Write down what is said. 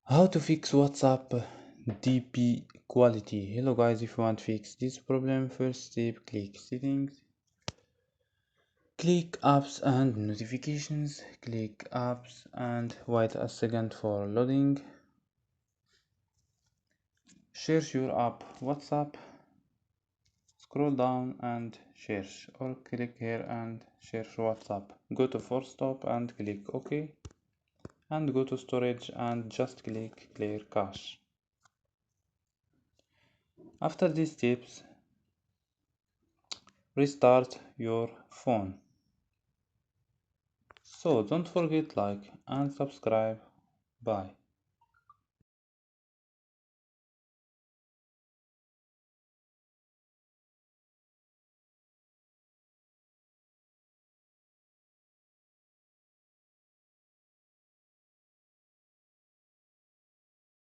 How to fix WhatsApp DP quality? Hello guys, if you want to fix this problem, first step click settings, click apps and notifications, click apps and wait a second for loading. Search your app WhatsApp, scroll down and search, or click here and search WhatsApp. Go to force stop and click OK, and go to storage and just click clear cache. After these steps, restart your phone. So don't forget like and subscribe. Bye.